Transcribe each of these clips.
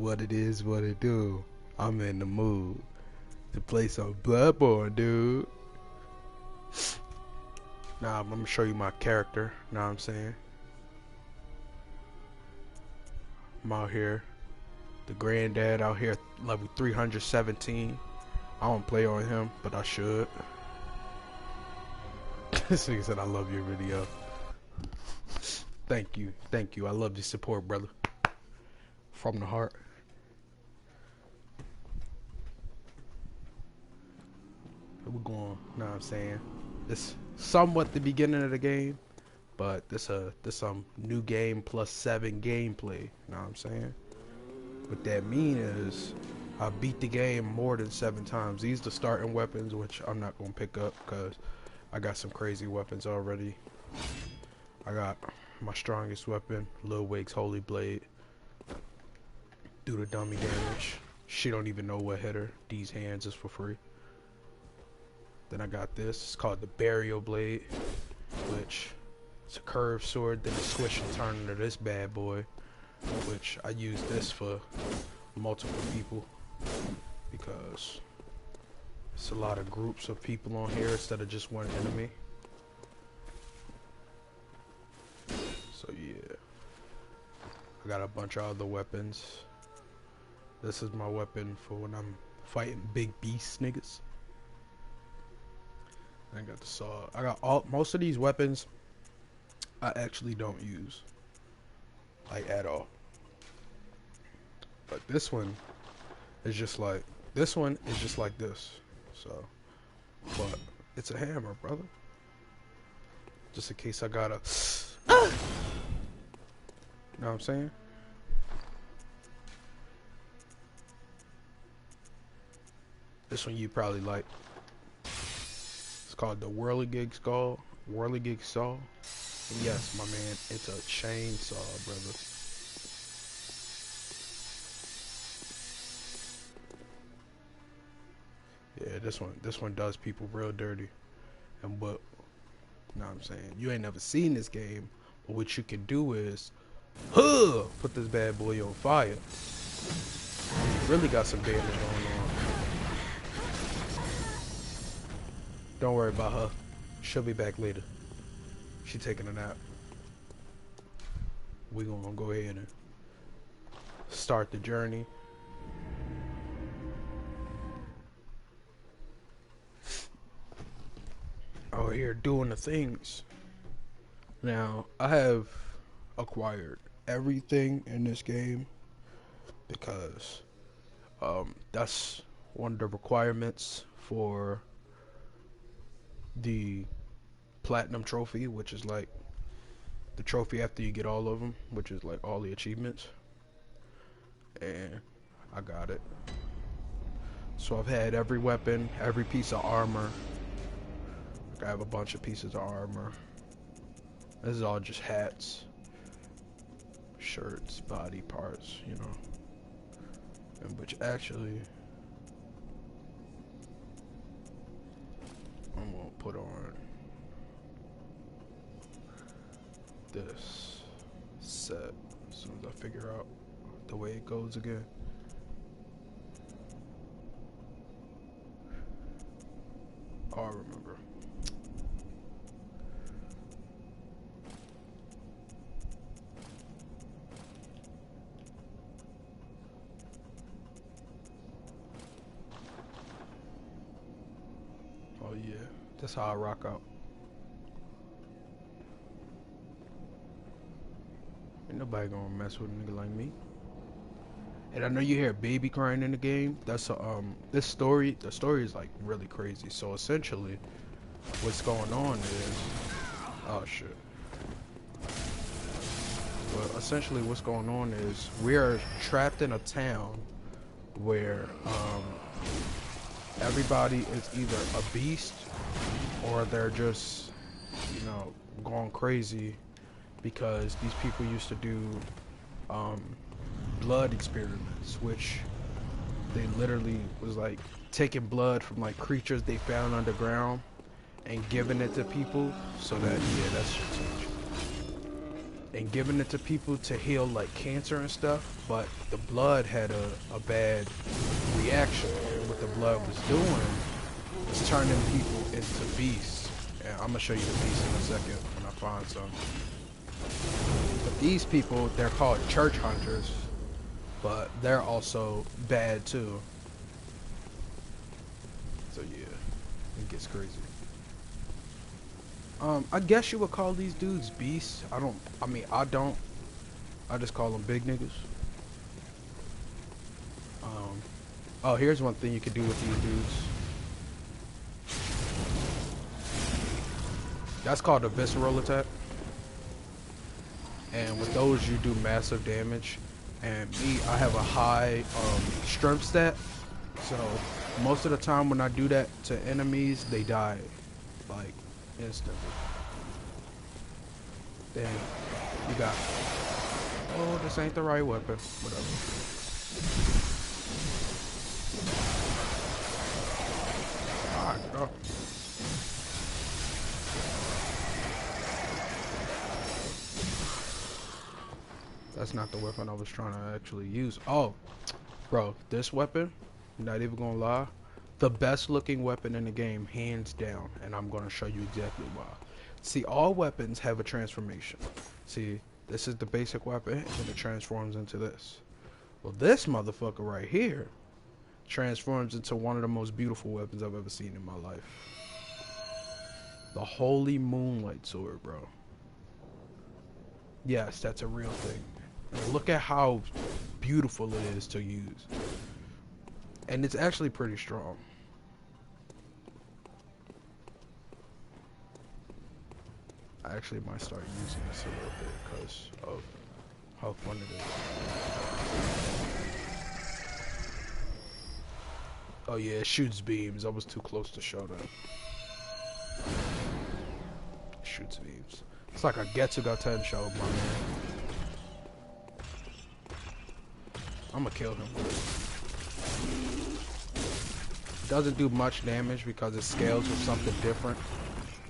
What it is, what it do. I'm in the mood to play some Bloodborne, dude. Now I'm gonna show you my character. Know what I'm saying? I'm out here, the granddad out here, level 317. I don't play on him, but I should. This nigga said I love your video. Thank you, thank you. I love your support, brother. From the heart. We're going, know what I'm saying? It's somewhat the beginning of the game, but this new game plus 7 gameplay, know what I'm saying? What that mean is I beat the game more than 7 times. These the starting weapons, which I'm not gonna pick up because I got some crazy weapons already. I got my strongest weapon, Lil Wake's Holy Blade. Do the dummy damage. She don't even know what hit her. These hands is for free. Then I got this. It's called the Burial Blade, which it's a curved sword. Then it switch and turn into this bad boy, which I use this for multiple people because it's a lot of groups of people on here instead of just one enemy. So yeah, I got a bunch of other weapons. This is my weapon for when I'm fighting big beast niggas. I got the saw. I got most of these weapons I actually don't use, like, at all. But this one is just like this. So, but it's a hammer, brother. Just in case I gotta. Know what I'm saying? This one you probably like. It's called the Whirligig Saw. And yes, my man, it's a chainsaw, brother. Yeah, this one does people real dirty. And what, know what I'm saying? You ain't never seen this game, but what you can do is, put this bad boy on fire. You really got some damage going on. Don't worry about her. She'll be back later. She taking a nap. We gonna go ahead and start the journey. Out here doing the things. Now, I have acquired everything in this game because that's one of the requirements for the platinum trophy, which is like the trophy after you get all of them, which is like all the achievements. And I got it. So I've had every weapon, every piece of armor. I have a bunch of pieces of armor. This is all just hats, shirts, body parts, you know. And which actually I'm gonna put on this set as soon as I figure out the way it goes again. Oh, I remember. Oh yeah, that's how I rock out. Ain't nobody gonna mess with a nigga like me. And I know you hear a baby crying in the game. That's the story is like really crazy. So essentially, what's going on is, oh shit. But essentially, what's going on is we are trapped in a town where everybody is either a beast or they're just, you know, going crazy because these people used to do blood experiments, which they literally was like taking blood from like creatures they found underground and giving it to people so that, yeah, that's shit. and giving it to people to heal like cancer and stuff, but the blood had a bad reaction. And what the blood was doing was turning people into beasts. And I'm gonna show you the beast in a second when I find some. But these people, they're called church hunters, but they're also bad too. So yeah, it gets crazy. I guess you would call these dudes beasts. I don't. I just call them big niggas. Oh, here's one thing you could do with these dudes. That's called a visceral attack. And with those, you do massive damage. And me, I have a high strength stat. So most of the time when I do that to enemies, they die like instantly. Then you got, oh, this ain't the right weapon. Whatever. Alright, go. That's not the weapon I was trying to actually use. Oh, bro, this weapon, not even gonna lie, the best looking weapon in the game, hands down, and I'm gonna show you exactly why. See, all weapons have a transformation. See, this is the basic weapon, and then it transforms into this. Well, this motherfucker right here transforms into one of the most beautiful weapons I've ever seen in my life. The Holy Moonlight Sword, bro. Yes, that's a real thing. And look at how beautiful it is to use. And it's actually pretty strong. I actually might start using this a little bit because of how fun it is. Oh yeah, it shoots beams. I was too close to show that. It shoots beams. It's like a Getsuga show, my man. I'm gonna kill him with it. It doesn't do much damage because it scales with something different.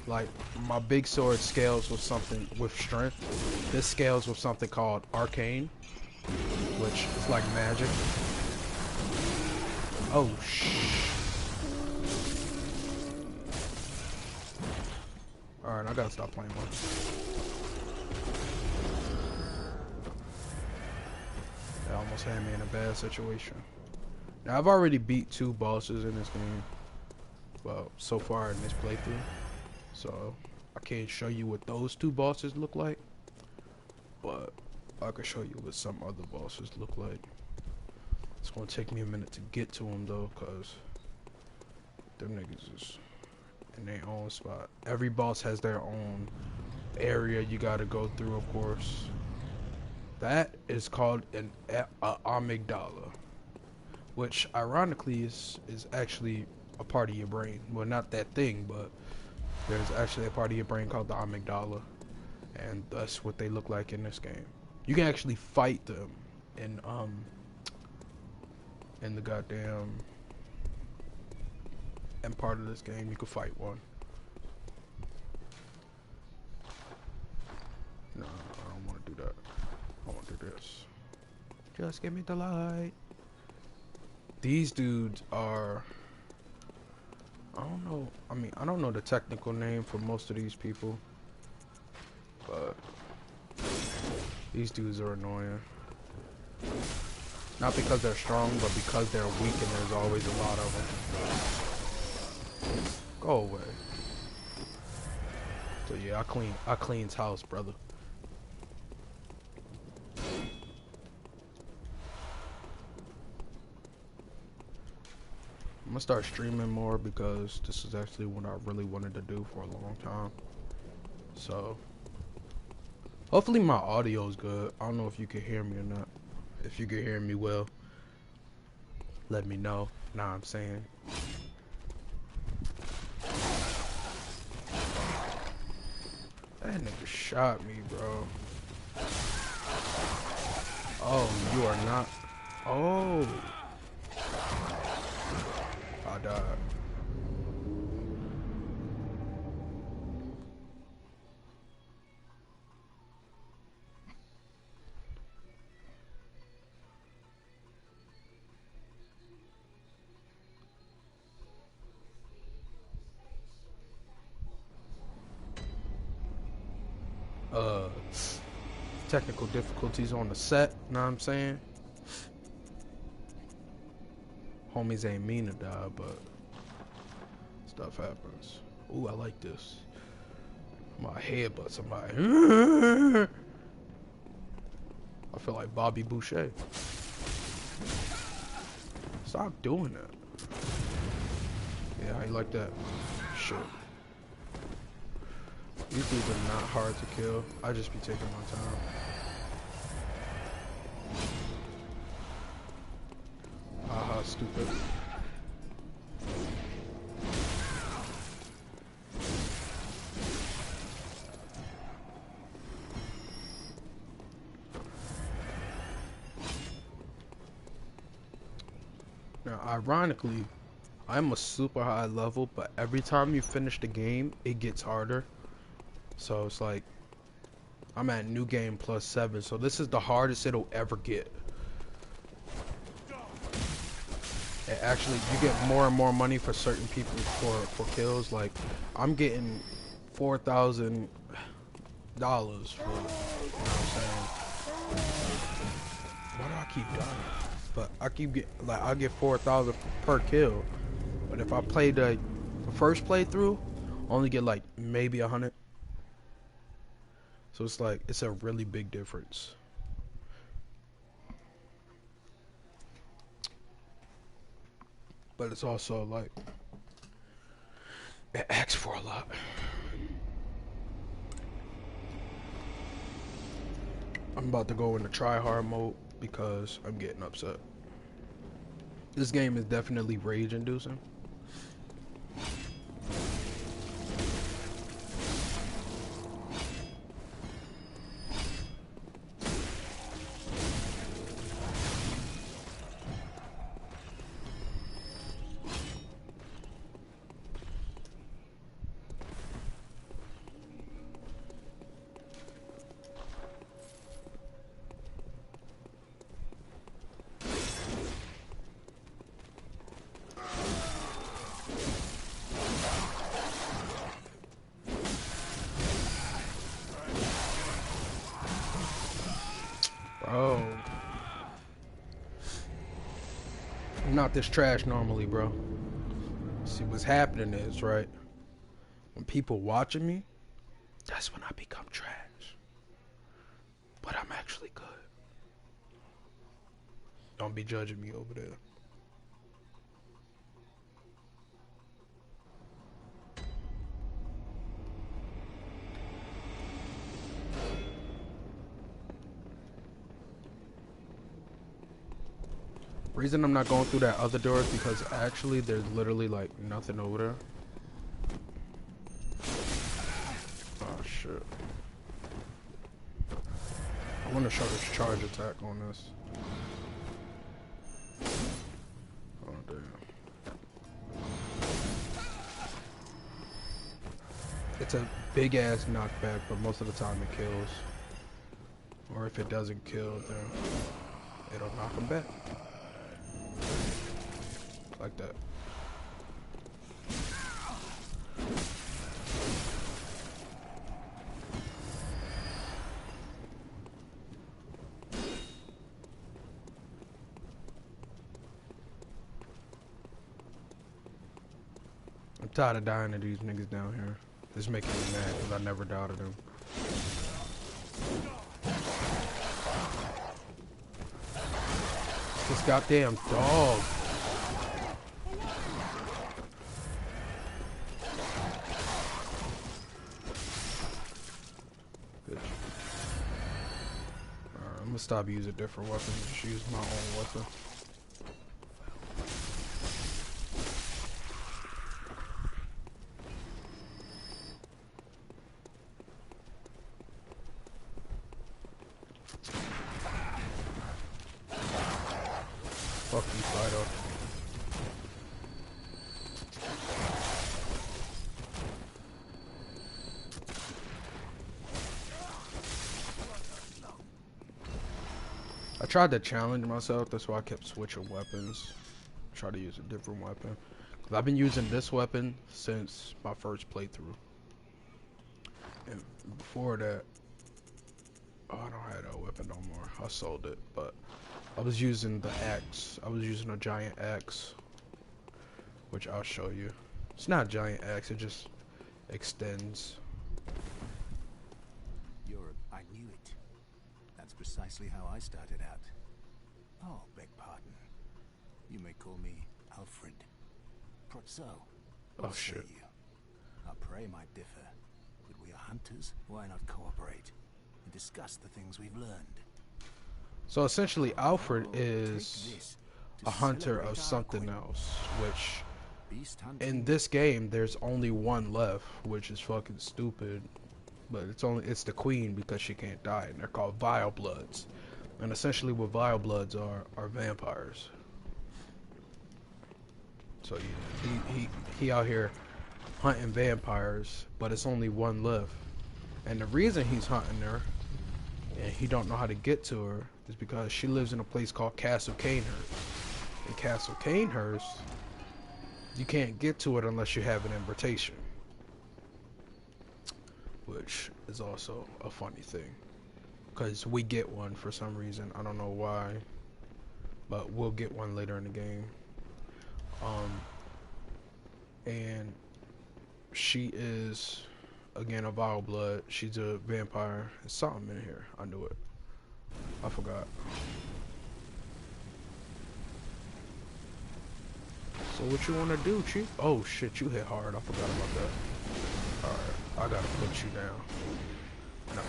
Like, my big sword scales with something with strength. This scales with something called Octaine, which is like magic. Oh, Alright, I gotta stop playing one. They almost had me in a bad situation. Now, I've already beat 2 bosses in this game. Well, so far in this playthrough. So, I can't show you what those 2 bosses look like. But, I can show you what some other bosses look like. It's gonna take me a minute to get to them, though, because them niggas is in their own spot. Every boss has their own area you gotta go through, of course. That is called an amygdala, which ironically is actually a part of your brain. Well, not that thing, but there's actually a part of your brain called the amygdala, and that's what they look like in this game. You can actually fight them in the goddamn and part of this game. You can fight one. No, I don't want to do that. I want to do this. Just give me the light. These dudes are, I don't know. I mean, I don't know the technical name for most of these people, but these dudes are annoying. Not because they're strong, but because they're weak and there's always a lot of them. Go away. So yeah, I cleans house, brother. I'm gonna start streaming more because this is actually what I really wanted to do for a long time. So hopefully my audio is good. I don't know if you can hear me or not. If you can hear me well, let me know. Nah, I'm saying. That nigga shot me, bro. Oh, you are not. Oh. I died. uh technical difficulties on the set, know what I'm saying? Homies ain't mean to die, but stuff happens. Ooh, I like this. My head but somebody. I feel like Bobby Boucher. Stop doing that. Yeah, how you like that? Shit. These dudes are not hard to kill. I just be taking my time. Haha, stupid. Now, ironically, I'm a super high level, but every time you finish the game, it gets harder. So it's like, I'm at new game +7, so this is the hardest it'll ever get. And actually, you get more and more money for certain people for kills. Like, I'm getting $4,000 for, you know what I'm saying? Why do I keep dying? But I keep getting, like, I get 4,000 per kill. But if I play the first playthrough, I only get like maybe 100. So it's like, it's a really big difference. But it's also like, it asks for a lot. I'm about to go into try hard mode because I'm getting upset. This game is definitely rage inducing. Bro, I'm not this trash normally, bro. See, what's happening is, right, when people watching me, that's when I become trash. But I'm actually good. Don't be judging me over there. Reason I'm not going through that other door is because actually there's literally like nothing over there. Oh shit. I want to show this charge attack on this. Oh damn. It's a big ass knockback, but most of the time it kills. Or if it doesn't kill, then it'll knock him back. Like that. I'm tired of dying to these niggas down here. This is making me mad because I never doubted them. This goddamn dog. I'm gonna stop using different weapons and just use my own weapon. Fuck you, Fido. I tried to challenge myself, that's why I kept switching weapons. Try to use a different weapon. Cause I've been using this weapon since my first playthrough. And before that, Oh, I don't have that weapon no more. I sold it, but I was using the axe. I was using a giant axe, which I'll show you. It's not a giant axe, it just extends. I knew it. That's precisely how I started out. Oh, beg pardon. You may call me Alfred. Protso. Oh shit. You? Our prey might differ, but we are hunters. Why not cooperate and discuss the things we've learned? So essentially, Alfred is a hunter of something else, which in this game there's only one left, which is fucking stupid. But it's the queen because she can't die, and they're called Vile Bloods. And essentially, what Vile Bloods are vampires. So yeah, he out here hunting vampires, but it's only one left. And the reason he's hunting her, and he don't know how to get to her, is because she lives in a place called Castle Canehurst. And Castle Canehurst, you can't get to it unless you have an invitation, which is also a funny thing, because we get one for some reason. I don't know why, but we'll get one later in the game. And she is again a vile blood. She's a vampire. There's something in here. I knew it. I forgot. So what you want to do, Chief? Oh shit, you hit hard. I forgot about that. Alright, I gotta put you down. No.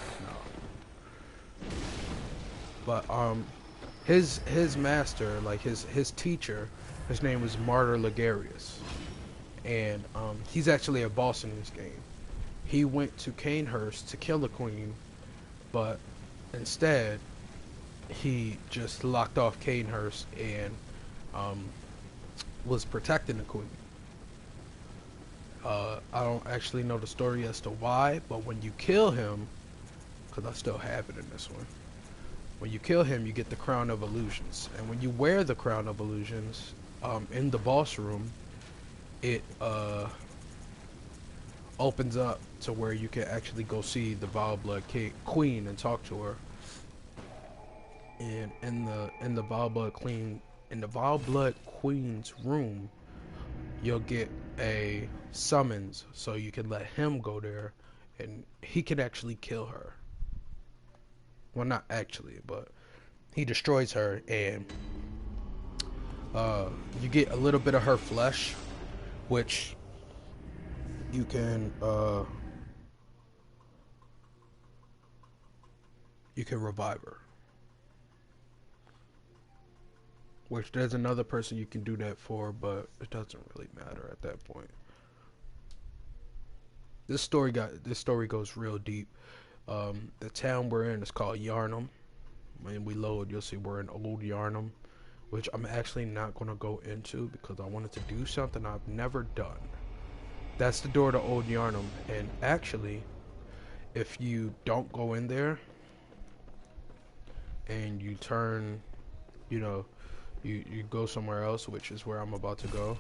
But his master, like his teacher, his name was Martyr Ligarius. And he's actually a boss in this game. He went to Canehurst to kill the queen, but instead he just locked off Canehurst and was protecting the queen. I don't actually know the story as to why, but when you kill him, because I still have it in this one, when you kill him, you get the Crown of Illusions. And when you wear the Crown of Illusions in the boss room, it opens up to where you can actually go see the Vile Blood Queen and talk to her. And in the Vile Blood Queen's room, you'll get a summons, so you can let him go there, and he can actually kill her. Well, not actually, but he destroys her, and you get a little bit of her flesh, which you can revive her. Which there's another person you can do that for, but it doesn't really matter at that point. This story goes real deep. The town we're in is called Yarnum. When we load, you'll see we're in Old Yarnum, which I'm actually not going to go into because I wanted to do something I've never done. That's the door to Old Yarnum, and actually, if you don't go in there and you turn, you go somewhere else, which is where I'm about to go,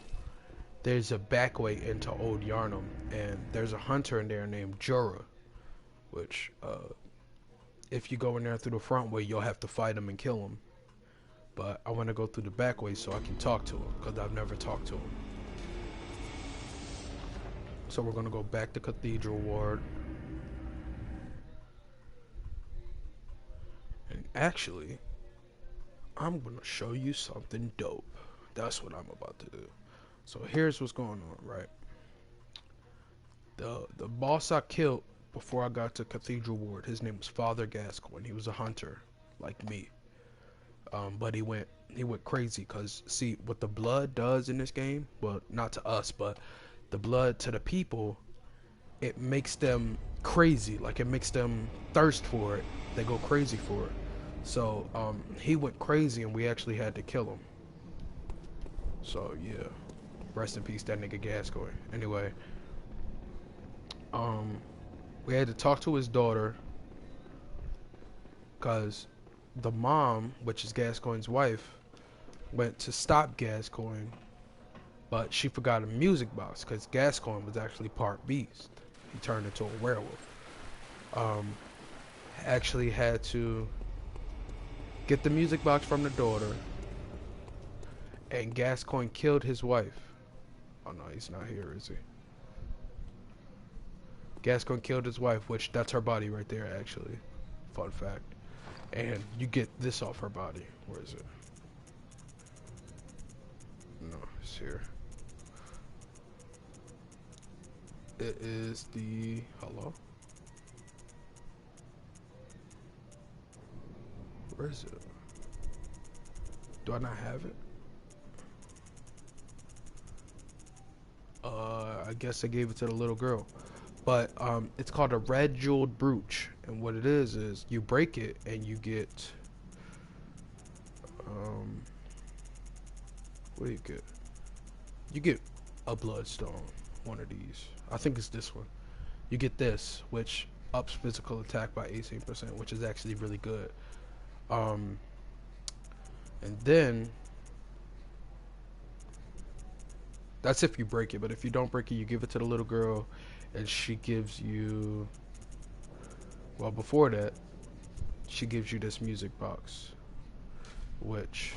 there's a back way into Old Yarnum, and there's a hunter in there named Jorah, which if you go in there through the front way, you'll have to fight him and kill him. But I want to go through the back way so I can talk to him, because I've never talked to him. So we're going to go back to Cathedral Ward. And actually, I'm going to show you something dope. That's what I'm about to do. So here's what's going on, right? The boss I killed before I got to Cathedral Ward, his name was Father Gascoigne. He was a hunter, like me. But he went crazy, because see what the blood does in this game, well, not to us, but the blood to the people, it makes them crazy. Like, it makes them thirst for it. They go crazy for it. So he went crazy, and we actually had to kill him. So yeah, rest in peace, that nigga Gascoigne. Anyway, we had to talk to his daughter, because the mom, which is Gascoigne's wife, went to stop Gascoigne, but she forgot a music box, because Gascoigne was actually part beast. He turned into a werewolf. actually had to get the music box from the daughter, and Gascoigne killed his wife. Oh no, he's not here, is he? Gascoigne killed his wife, which that's her body right there, actually. Fun fact. And you get this off her body. Where is it? No, it's here. It is the... Hello? Where is it? Do I not have it? I guess I gave it to the little girl. But it's called a red jeweled brooch, and what it is you break it and you get what do you get? You get a bloodstone, one of these. I think it's this one. You get this, which ups physical attack by 18%, which is actually really good. And then that's if you break it, but if you don't break it, you give it to the little girl, and she gives you, well, before that, she gives you this music box, which,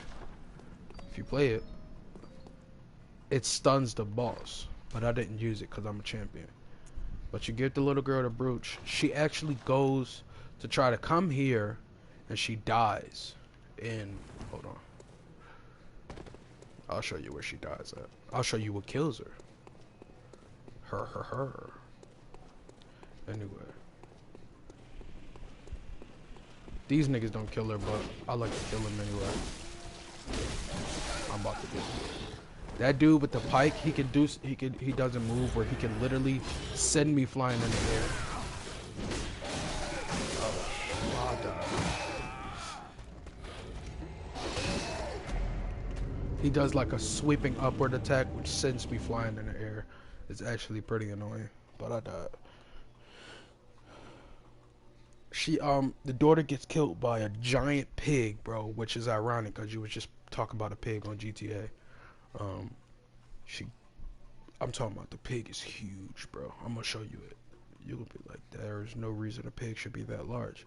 if you play it, it stuns the boss, but I didn't use it because I'm a champion. But you give the little girl the brooch, she actually goes to try to come here, and she dies in, hold on, I'll show you where she dies at. I'll show you what kills her. Her. Anyway. These niggas don't kill her, but I like to kill them anyway. I'm about to get him. That dude with the pike, he doesn't move, where he can literally send me flying in the air. Oh, I died. He does like a sweeping upward attack, which sends me flying in the air. It's actually pretty annoying, but I died. The daughter gets killed by a giant pig, bro, which is ironic because you was just talking about a pig on GTA. I'm talking about the pig is huge, bro. I'm gonna show you it. You're gonna be like, there's no reason a pig should be that large.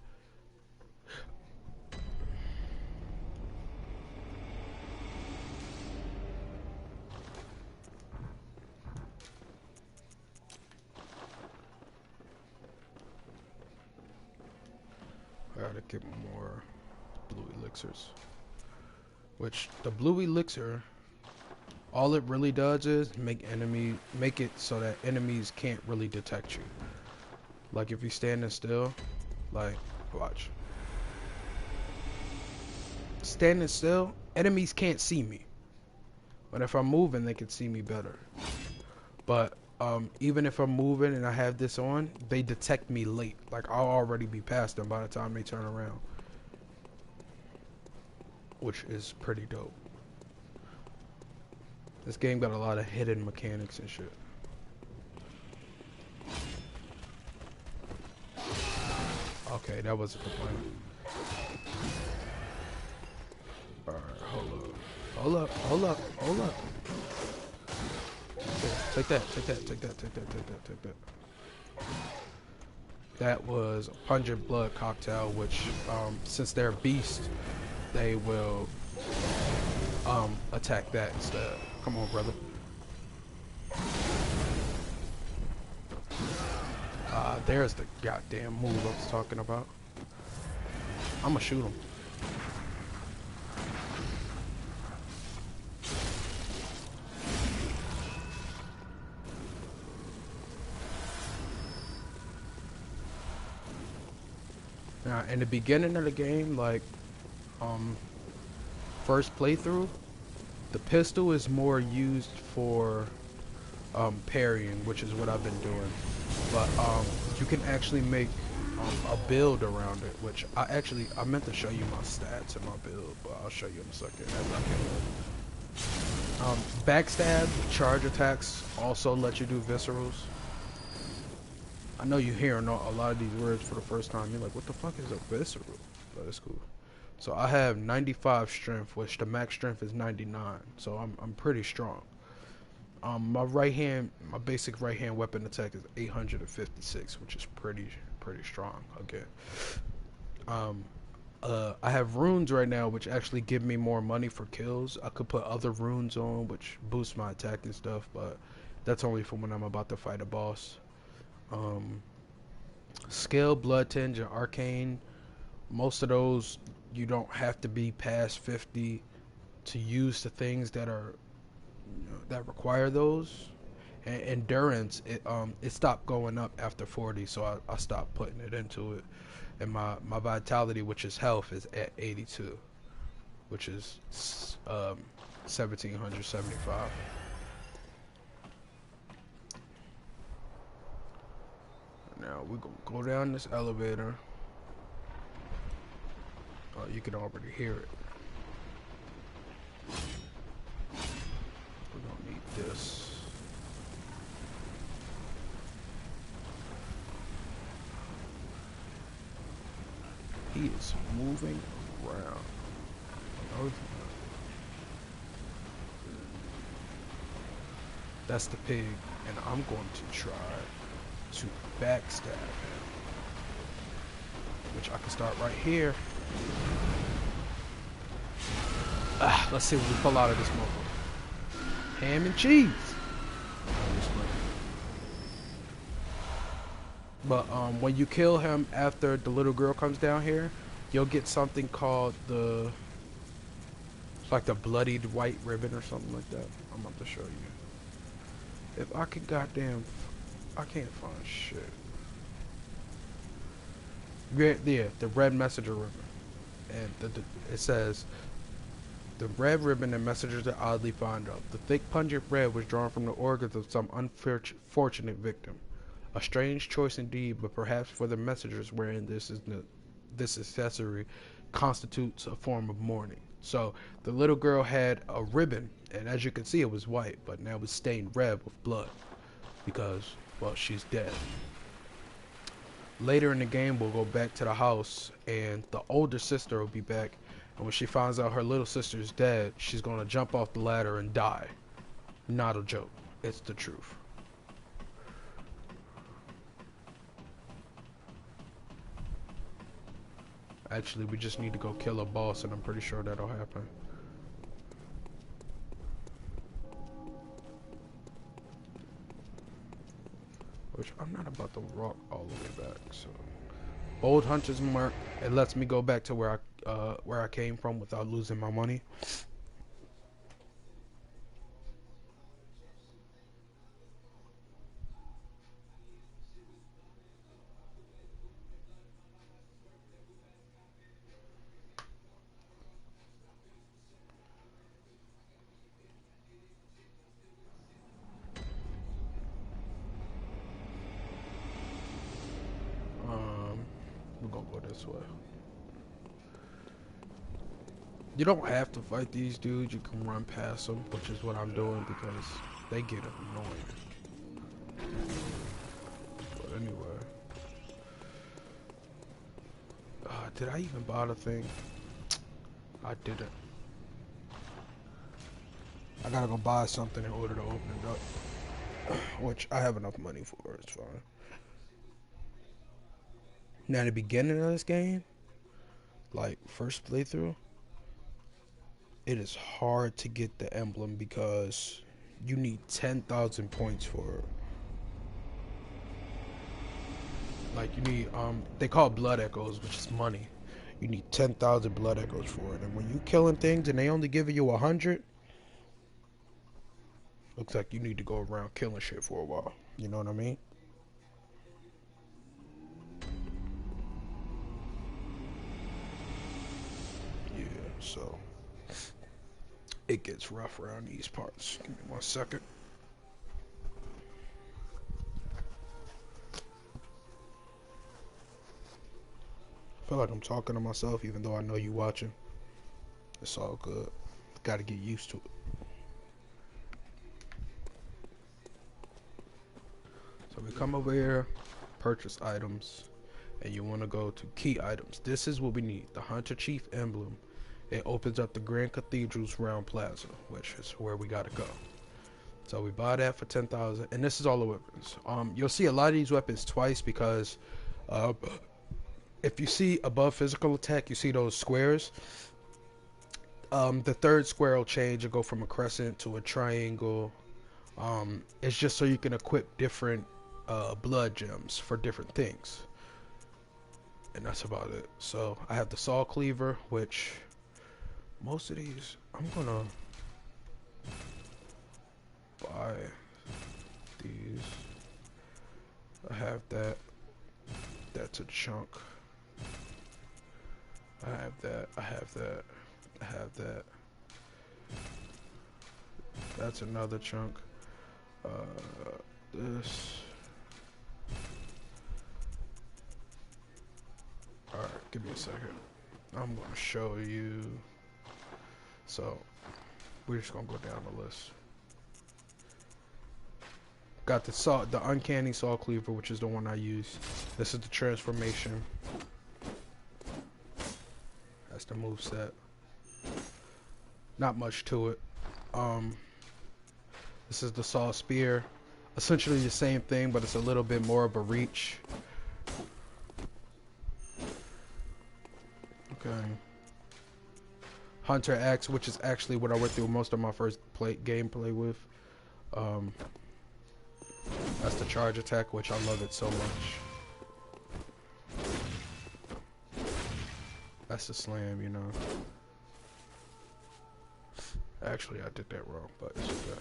I gotta get more blue elixirs. Which the blue elixir, all it really does is make it so that enemies can't really detect you. Like if you're standing still, like watch. Standing still, enemies can't see me. But if I'm moving, they can see me better. But even if I'm moving and I have this on, they detect me late. Like I'll already be past them by the time they turn around. Which is pretty dope. This game got a lot of hidden mechanics and shit. Okay, that wasn't the plan. Alright, hold up. Take that. That was a pungent blood cocktail, which, since they're beast, they will, attack that instead. Come on, brother. There's the goddamn move I was talking about. I'ma shoot him. Now, in the beginning of the game, like, first playthrough, the pistol is more used for parrying, which is what I've been doing. But you can actually make a build around it, which I meant to show you my stats and my build, but I'll show you in a second as I can. Backstab, charge attacks also let you do viscerals. I know you're hearing a lot of these words for the first time. You're like, what the fuck is a visceral? But it's cool. So I have 95 strength, which the max strength is 99. So I'm pretty strong. My basic right hand weapon attack is 856, which is pretty strong again. Um, I have runes right now, which actually give me more money for kills. I could put other runes on, which boost my attack and stuff, but that's only for when I'm about to fight a boss. Um, Skill, Blood Tinge, and Arcane. Most of those you don't have to be past 50 to use the things that are that require those. And endurance, it stopped going up after 40, so I stopped putting it into it. And my vitality, which is health, is at 82, which is 1775. Now we're gonna go down this elevator. Oh, you can already hear it. We don't need this. He is moving around. No, that's the pig, and I'm going to try to backstab him, which I can start right here. Let's see what we pull out of this motherfucker. Ham and cheese. But when you kill him after the little girl comes down here, you'll get something called it's like the bloodied white ribbon or something like that. I'm about to show you. If I can I can't find shit. Yeah, the red messenger ribbon. And it says, the red ribbon and messengers are oddly fond of. The thick pungent red was drawn from the organs of some unfortunate victim. A strange choice indeed, but perhaps for the messengers wherein this accessory constitutes a form of mourning. So the little girl had a ribbon, and as you can see, it was white, but now it's stained red with blood because, well, she's dead. Later in the game, we'll go back to the house, and the older sister will be back. And when she finds out her little sister is dead, she's gonna jump off the ladder and die. Not a joke. It's the truth. Actually, we just need to go kill a boss, and I'm pretty sure that'll happen. Which I'm not about to walk all the way back, so. Old Hunter's Mark, it lets me go back to where I came from without losing my money. We're gonna go this way. You don't have to fight these dudes, you can run past them, which is what I'm doing because they get annoying. But anyway. Did I even buy the thing? I didn't. I gotta go buy something in order to open it up. Which I have enough money for, it's fine. Now, at the beginning of this game, like first playthrough, it is hard to get the emblem because you need 10,000 points for it. Like you need, they call it blood echoes, which is money. You need 10,000 blood echoes for it. And when you killing things and they only give you 100, looks like you need to go around killing shit for a while. You know what I mean? Yeah, so it gets rough around these parts. Give me 1 second. I feel like I'm talking to myself even though I know you watching. It's all good. Gotta get used to it. So we come over here, purchase items, and you want to go to key items. This is what we need, the Hunter Chief emblem. It opens up the Grand Cathedral's Round Plaza, which is where we gotta go. So we buy that for 10,000, and this is all the weapons. You'll see a lot of these weapons twice because if you see above physical attack, you see those squares. The third square will change and go from a crescent to a triangle. It's just so you can equip different blood gems for different things. And that's about it. So I have the saw cleaver, which most of these I'm gonna buy these. I have that. That's a chunk. I have that. I have that. I have that. That's another chunk. This. Alright, give me a second. I'm gonna show you. So, we're just gonna go down the list. Got the uncanny saw cleaver, which is the one I use. This is the transformation. That's the move set. Not much to it. This is the saw spear. Essentially the same thing, but it's a little bit more of a reach. Okay. Hunter axe, which is actually what I went through most of my first gameplay with. That's the charge attack, which I love it so much. That's the slam, you know. Actually, I did that wrong, but it's okay.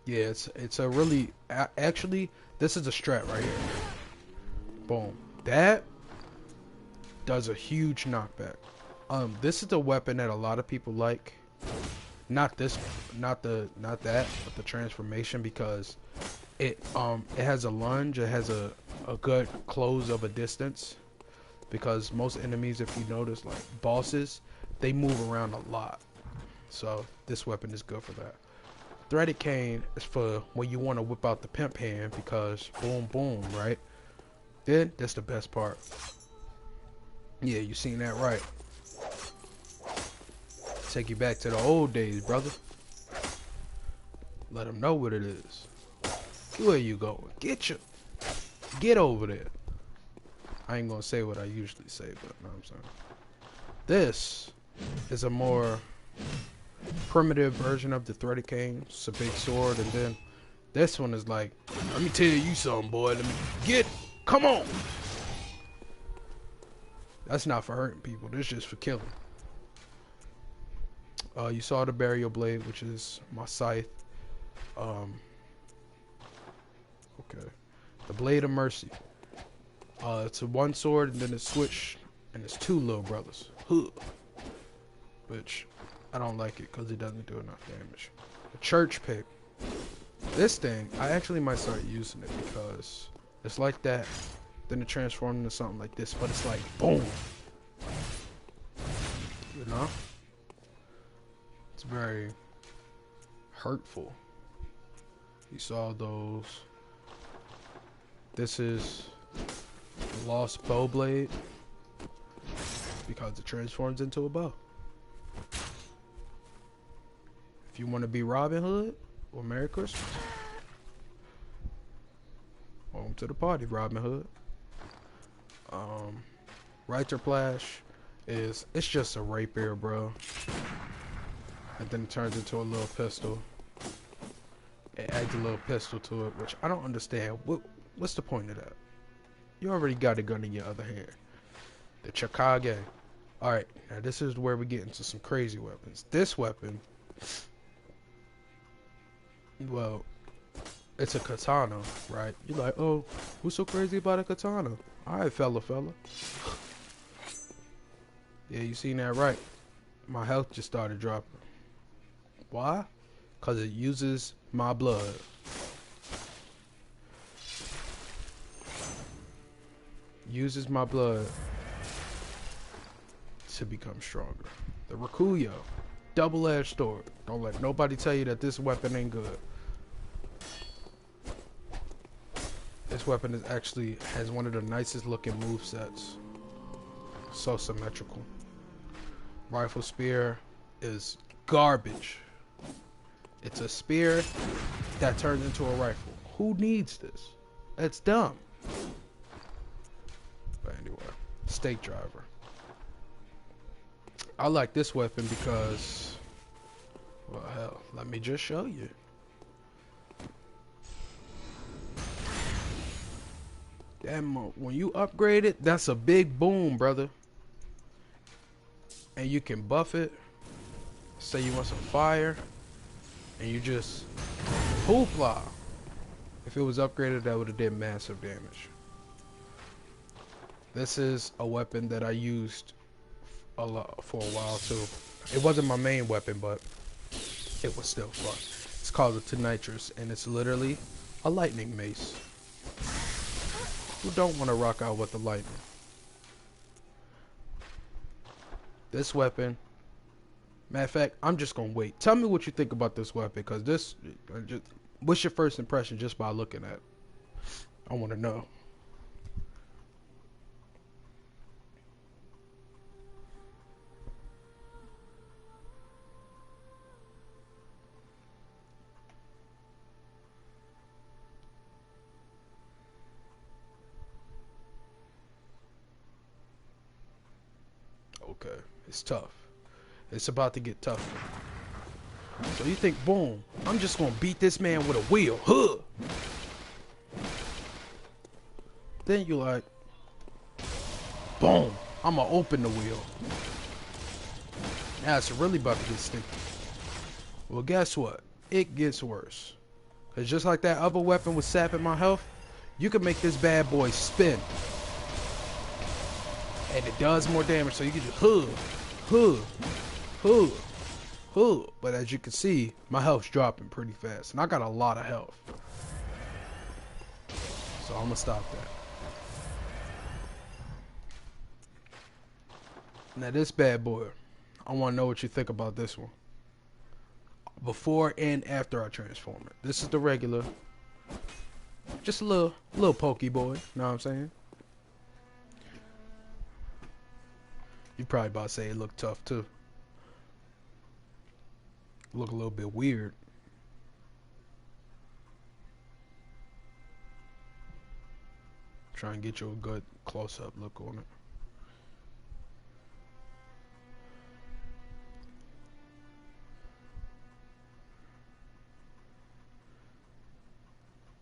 Yeah, it's a really actually this is a strat right here. Boom. That does a huge knockback. This is the weapon that a lot of people like. Not that, but the transformation, because it has a lunge, it has a good close of a distance, because most enemies, if you notice, like bosses, they move around a lot. So this weapon is good for that. Threaded cane is for when you want to whip out the pimp hand, because boom boom, right? Then that's the best part. Yeah, you seen that right. Take you back to the old days, brother. Let them know what it is. Where you going? Get over there. I ain't gonna say what I usually say, but know what I'm saying. This is a more primitive version of the threaded cane. It's a big sword, and then this one is like, let me tell you something, boy. Come on. That's not for hurting people. This is just for killing. You saw the burial blade, which is my scythe. Okay. The blade of mercy. It's a one sword, and then it's switched, and it's two little brothers. Which I don't like it because it doesn't do enough damage. The church pick. This thing, I actually might start using it because it's like that. Then it transforms into something like this, but it's like boom. You know? It's very hurtful. You saw those. This is the lost bow blade because it transforms into a bow. If you want to be Robin Hood or Merry Christmas, welcome to the party, Robin Hood. Reiter Plash it's just a rapier, bro. And then it turns into a little pistol. It adds a little pistol to it, which I don't understand. What's the point of that? You already got a gun in your other hand. The Chikage. Alright, now this is where we get into some crazy weapons. This weapon, well, it's a katana, right? You're like, oh, what's so crazy about a katana? Alright, fella. Yeah, you seen that right. My health just started dropping. Why? Because it uses my blood. Uses my blood to become stronger. The Rakuyo. Double-edged sword. Don't let nobody tell you that this weapon ain't good. This weapon is actually has one of the nicest looking movesets. So symmetrical. Rifle spear is garbage. It's a spear that turns into a rifle. Who needs this? It's dumb. But anyway. stake driver. I like this weapon because, well, hell, let me just show you. Damn, when you upgrade it, that's a big boom, brother. And you can buff it. Say you want some fire, and you just hoopla. If it was upgraded, that would have did massive damage. This is a weapon that I used a lot for a while too. It wasn't my main weapon, but it was still fun. It's called the Tonitrus, and it's literally a lightning mace. Who don't want to rock out with the lightning? This weapon, matter of fact, I'm just gonna wait. Tell me what you think about this weapon, because this, what's your first impression just by looking at it? I want to know. Okay, it's tough. It's about to get tougher. So you think, boom, I'm just gonna beat this man with a wheel, huh? Then you like, boom, I'm gonna open the wheel. Now it's really about to get sticky. Well, guess what? It gets worse. Cause just like that other weapon was sapping my health, you can make this bad boy spin. And it does more damage, so you can just but as you can see, my health's dropping pretty fast, and I got a lot of health. So I'm gonna stop that. Now this bad boy, I wanna know what you think about this one. Before and after I transform it. This is the regular. Just a little pokey boy, you know what I'm saying? You probably about to say it looked tough too. Look a little bit weird. Try and get you a good close-up look on it.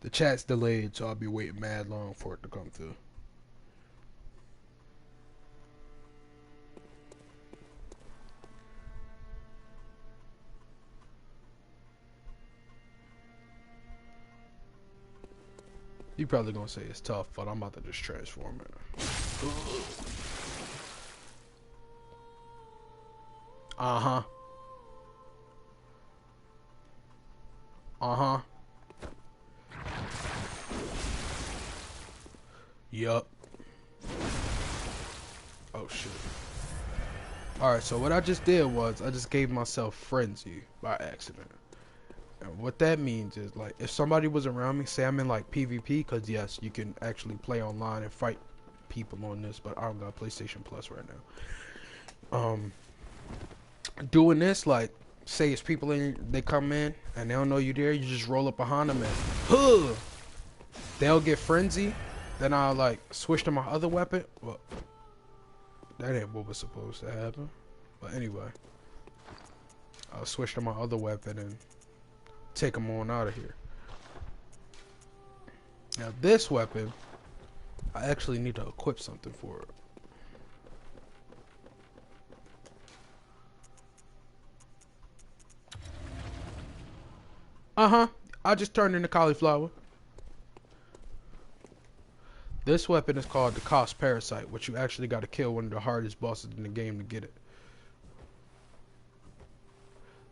The chat's delayed, so I'll be waiting mad long for it to come through. You probably gonna say it's tough, but I'm about to just transform it. Uh-huh. Uh-huh. Yup. Oh shit. Alright, so what I just did was I just gave myself frenzy by accident. And what that means is, like, if somebody was around me, say I'm in like PvP, because yes, you can actually play online and fight people on this, but I don't got PlayStation Plus right now. Doing this, like, say it's people in, they come in and they don't know you there, you just roll up behind them and huh, they'll get frenzy. Then I'll like switch to my other weapon. Well, that ain't what was supposed to happen. But anyway, I'll switch to my other weapon and take them on out of here. Now this weapon, I actually need to equip something for it. Uh-huh. I just turned into cauliflower. This weapon is called the Cost Parasite, which you actually got to kill one of the hardest bosses in the game to get it.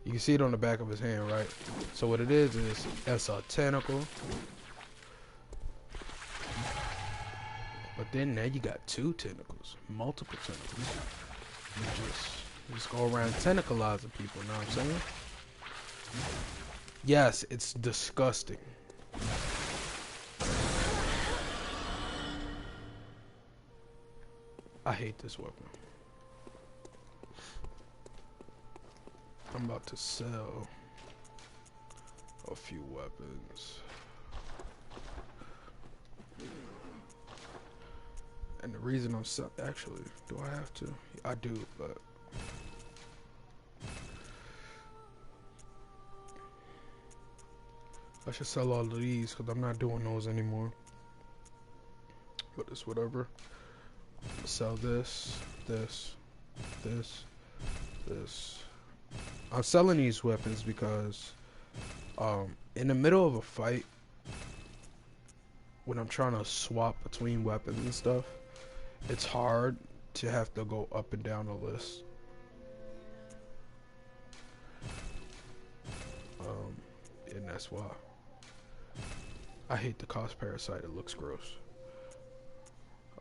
You can see it on the back of his hand, right? So what it is it's a tentacle. But then now you got two tentacles, multiple tentacles. You just go around tentacleizing people, you know what I'm saying? Yes, it's disgusting. I hate this weapon. I'm about to sell a few weapons. And the reason I'm actually, do I have to? I do, but I should sell all of these because I'm not doing those anymore. But it's whatever. Sell this, this, this, this. I'm selling these weapons because in the middle of a fight, when I'm trying to swap between weapons and stuff, it's hard to have to go up and down the list. And that's why I hate the cost parasite. It looks gross.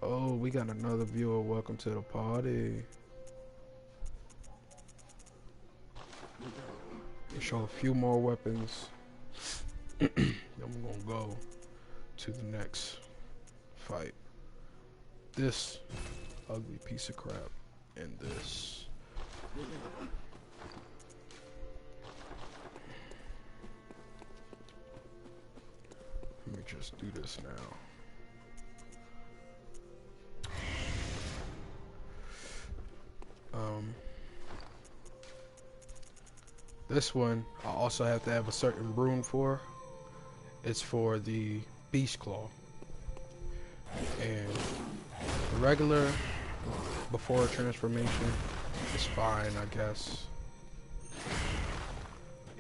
Oh, we got another viewer. Welcome to the party. We'll show a few more weapons. Then we're gonna go to the next fight. This ugly piece of crap and this. Let me just do this now. This one I also have to have a certain rune for. It's for the Beast Claw. And the regular before transformation is fine, I guess.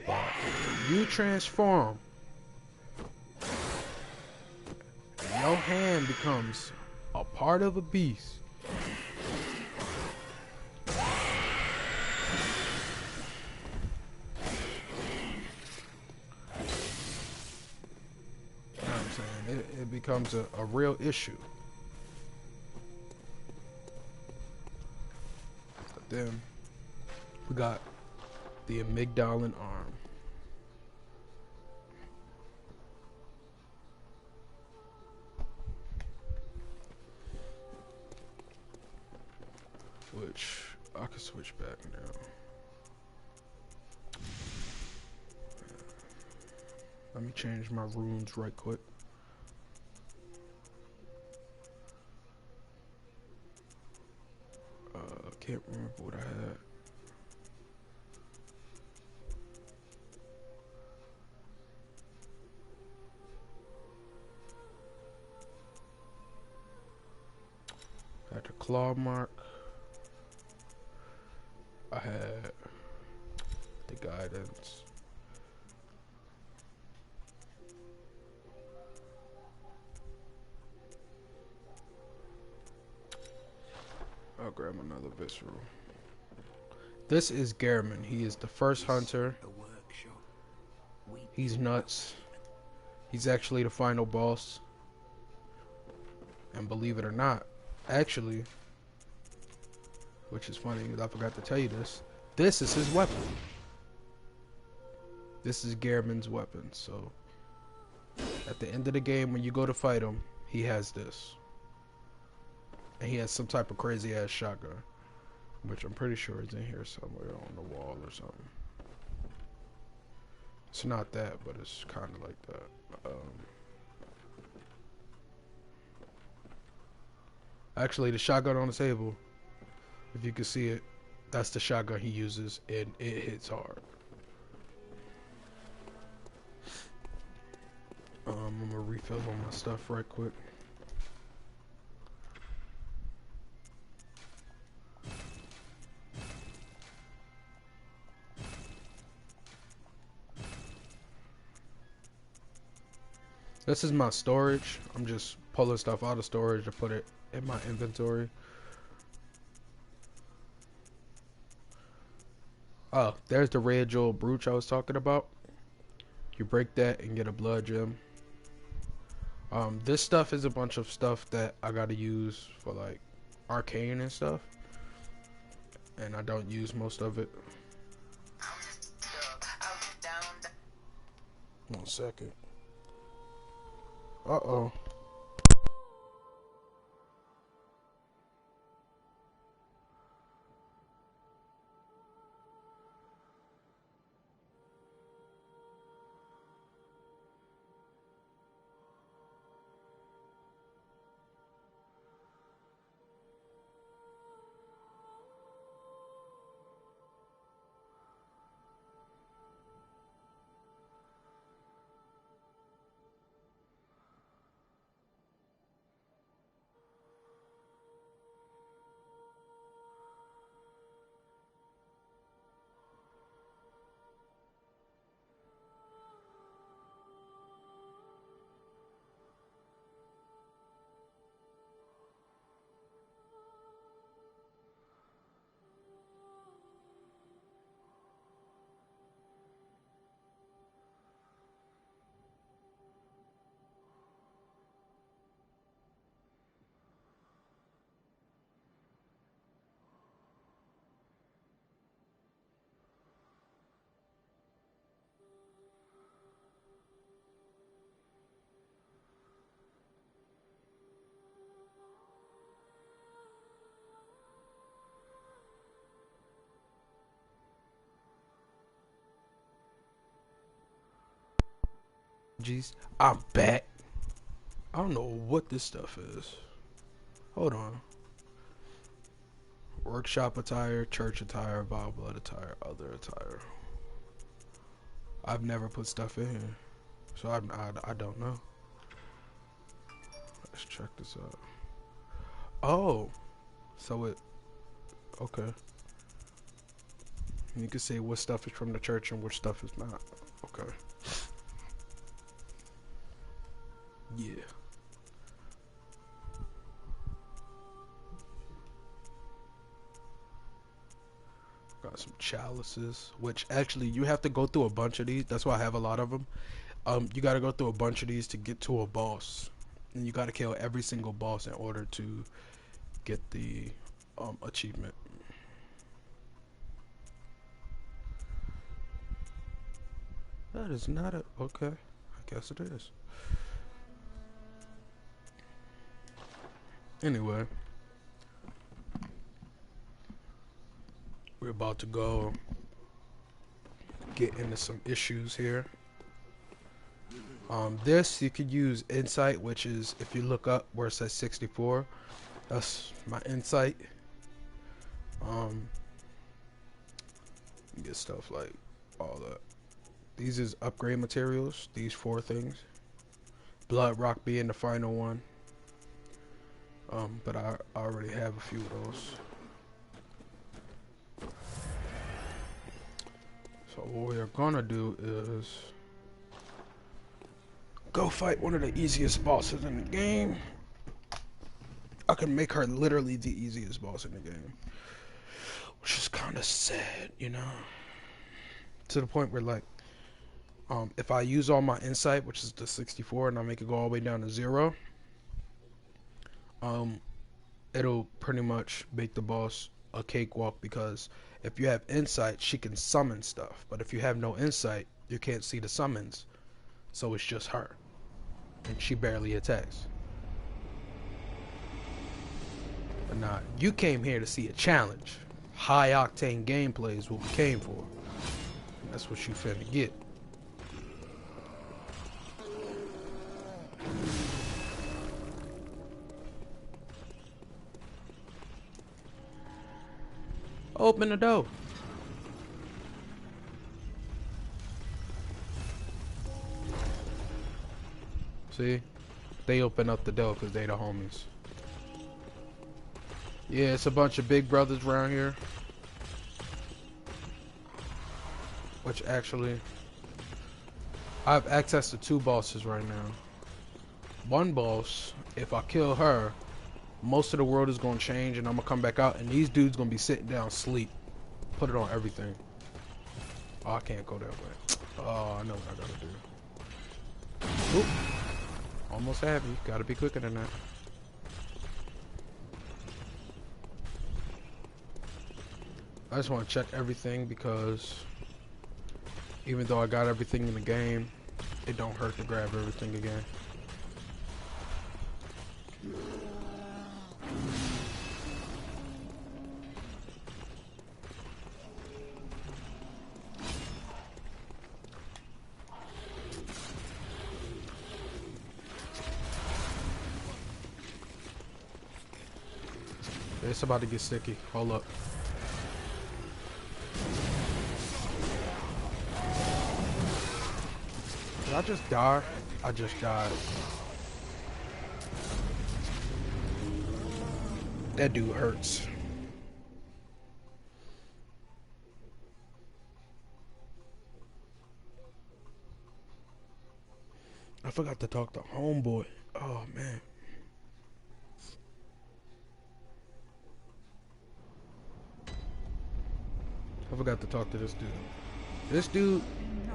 But you transform, and your hand becomes a part of a beast. It becomes a real issue. But then we got the amygdalin arm. Which I can switch back now. Let me change my runes right quick. Can't remember what I had. I had the claw mark. I had the guidance. I'll grab another visceral. This is Gehrman. He is the first hunter. He's nuts. He's actually the final boss. And believe it or not, actually, which is funny because I forgot to tell you this is his weapon. This is Gehrman's weapon. So at the end of the game, when you go to fight him, he has this. And he has some type of crazy ass shotgun, which I'm pretty sure is in here somewhere on the wall or something. It's not that, but it's kind of like that. Actually, the shotgun on the table, if you can see it, that's the shotgun he uses, and it hits hard. I'm gonna refill on my stuff right quick. This is my storage. I'm just pulling stuff out of storage to put it in my inventory. Oh, there's the red jewel brooch I was talking about. You break that and get a blood gem. This stuff is a bunch of stuff that I gotta use for like Octaine and stuff, and I don't use most of it. 1 second. Uh-oh. Jeez, I'm back. I don't know what this stuff is. Hold on. Workshop attire, church attire, vile blood attire, other attire. I've never put stuff in here, so I don't know. Let's check this out. Oh, so it, okay. You can say what stuff is from the church and what stuff is not. Okay. Yeah. Got some chalices, which actually you have to go through a bunch of these. That's why I have a lot of them. You got to go through a bunch of these to get to a boss, and you got to kill every single boss in order to get the achievement. That is not a okay. I guess it is. Anyway, we're about to go get into some issues here. This you could use insight, which is if you look up where it says 64, that's my insight. You get stuff like all that. These is upgrade materials. These 4 things. Blood rock being the final one. But I already have a few of those. So what we're gonna do is go fight one of the easiest bosses in the game. I can make her literally the easiest boss in the game, which is kind of sad, you know, to the point where like if I use all my insight, which is the 64, and I make it go all the way down to 0, it'll pretty much make the boss a cakewalk, because if you have insight, she can summon stuff, but if you have no insight, you can't see the summons, so it's just her, and she barely attacks. But nah, you came here to see a challenge. High octane gameplay is what we came for. That's what you finna get. Open the door. See? They open up the door because they the homies. Yeah, it's a bunch of big brothers around here. Which actually, I have access to 2 bosses right now. One boss, if I kill her, most of the world is going to change and I'm going to come back out and these dudes going to be sitting down sleep. Put it on everything. Oh, I can't go that way. Oh, I know what I gotta do. Oop. Almost have you. Gotta be quicker than that. I just want to check everything because even though I got everything in the game, it don't hurt to grab everything again. It's about to get sticky. Hold up. Did I just die? I just died. That dude hurts. I forgot to talk to homeboy. Oh man. I forgot to talk to this dude. This dude,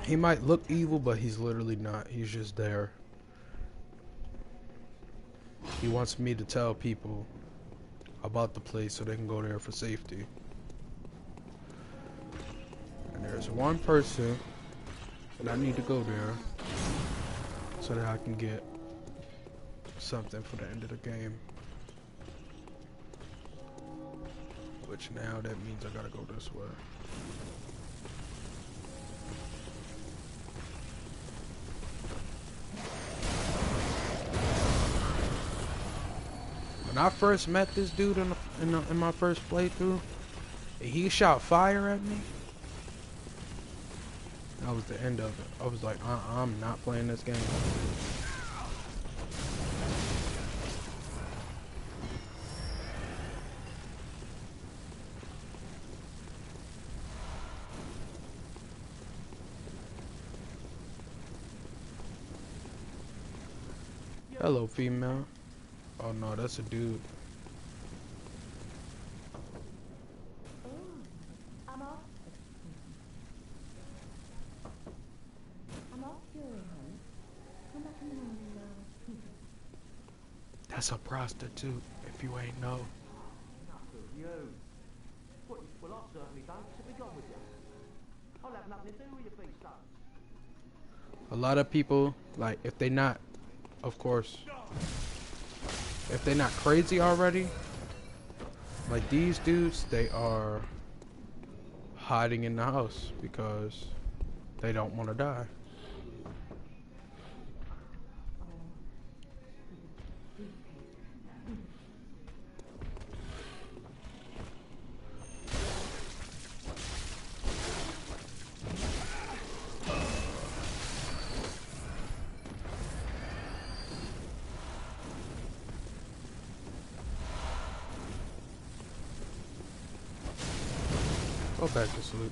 he might look evil, but he's literally not. He's just there. He wants me to tell people about the place so they can go there for safety. And there's one person that I need to go there so that I can get something for the end of the game. Which now that means I gotta go this way. I first met this dude in my first playthrough, he shot fire at me. That was the end of it. I was like, I'm not playing this game. Hello, female. Oh no, that's a dude. That's a prostitute, if you ain't know. You. Well, I certainly don't. To be gone with you. I'll have nothing to do with your feet, son. A lot of people, like, if they not, of course, if they're not crazy already, like these dudes, they are hiding in the house because they don't want to die. Go back to sleep.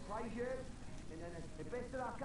Praise you, and then the best of luck.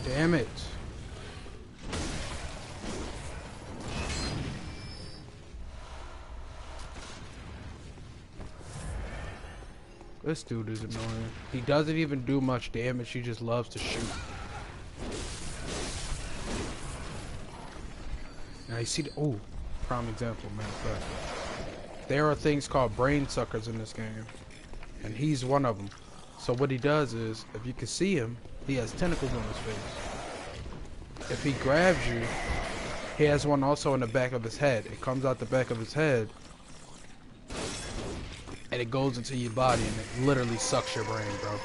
Damn it. This dude is annoying. He doesn't even do much damage, he just loves to shoot. Now you see the, oh, prime example, matter of fact. There are things called brain suckers in this game. And he's one of them. So what he does is, if you can see him, he has tentacles on his face. If he grabs you, he has one also in the back of his head. It comes out the back of his head, and it goes into your body, and it literally sucks your brain, bro.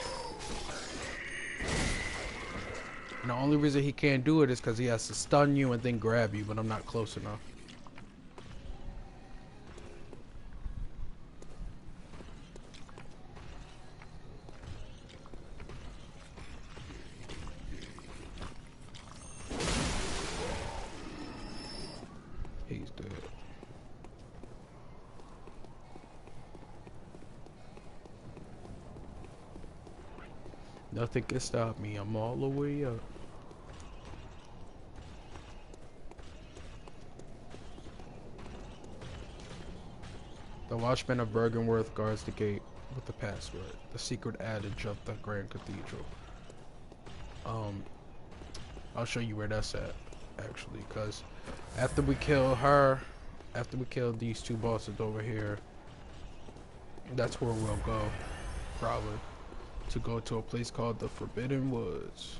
And the only reason he can't do it is because he has to stun you and then grab you, but I'm not close enough. He's dead. Nothing can stop me. I'm all the way up. The Watchman of Bergenworth guards the gate with the password. The secret adage of the Grand Cathedral. I'll show you where that's at, actually, because after we kill her, after we kill these two bosses over here, that's where we'll go, probably, to go to a place called the Forbidden Woods.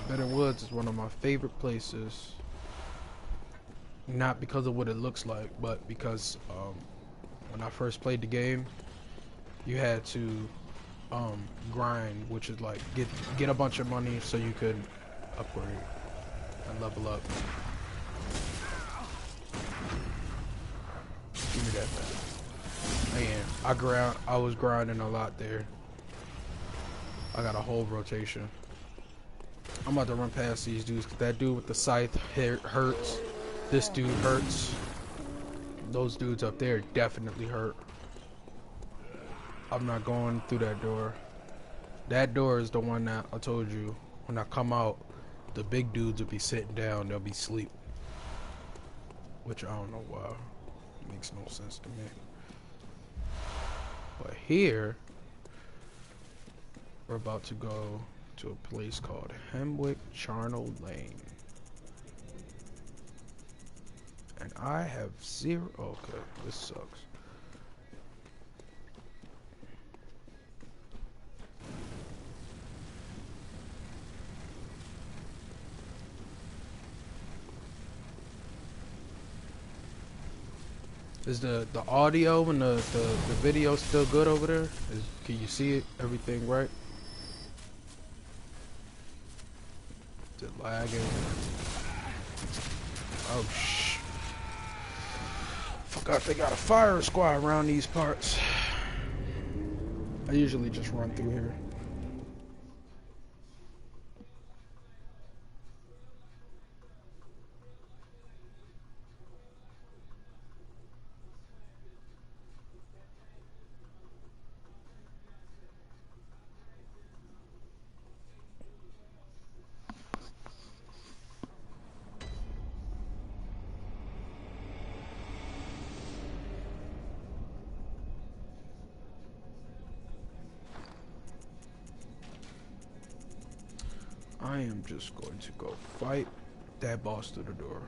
Forbidden Woods is one of my favorite places, not because of what it looks like, but because when I first played the game, you had to grind, which is like get a bunch of money so you could upgrade and level up. Give me that back. Man, I was grinding a lot there. I got a whole rotation. I'm about to run past these dudes, cause that dude with the scythe hurts. This dude hurts. Those dudes up there definitely hurt. I'm not going through that door. That door is the one that I told you, when I come out, the big dudes will be sitting down, they'll be asleep. Which I don't know why. It makes no sense to me. But here, we're about to go to a place called Hemwick Charnel Lane. And I have zero. Okay, this sucks. Is the audio and the video still good over there? Can you see it? Everything right? Is it lagging? Oh shh. Forgot they got a fire squad around these parts. I usually just run through here. I am just going to go fight that boss through the door.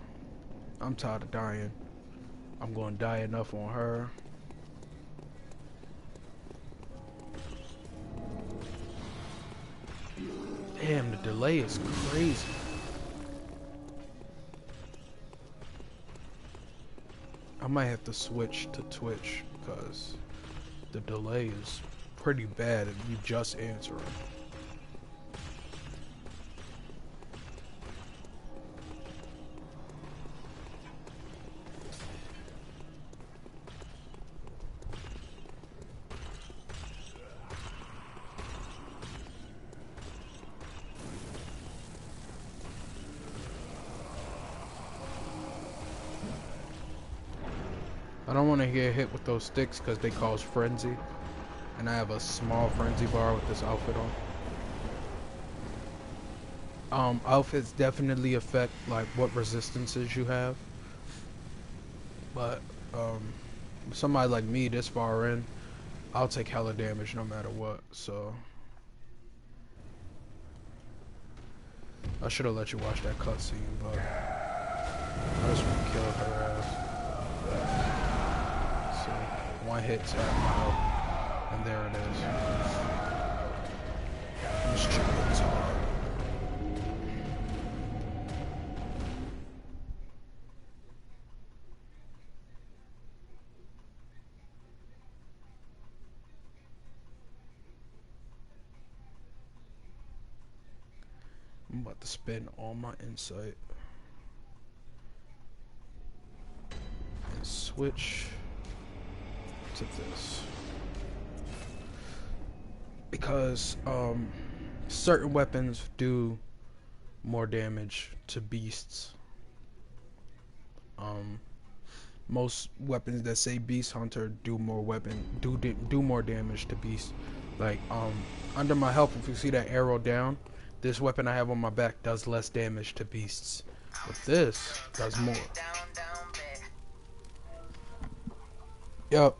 I'm tired of dying. I'm going to die enough on her. Damn, the delay is crazy. I might have to switch to Twitch because the delay is pretty bad if you just answering. I don't want to get hit with those sticks because they cause frenzy. And I have a small frenzy bar with this outfit on. Outfits definitely affect like what resistances you have. But somebody like me this far in, I'll take hella damage no matter what, so I should have let you watch that cutscene, but I just want to kill her ass. So, one hit's at my, and there it is. This chick hits hard. I'm about to spend all my insight and switch to this because certain weapons do more damage to beasts. Most weapons that say Beast Hunter do more more damage to beasts. Like under my health, if you see that arrow down, this weapon I have on my back does less damage to beasts, but this does more. Yup.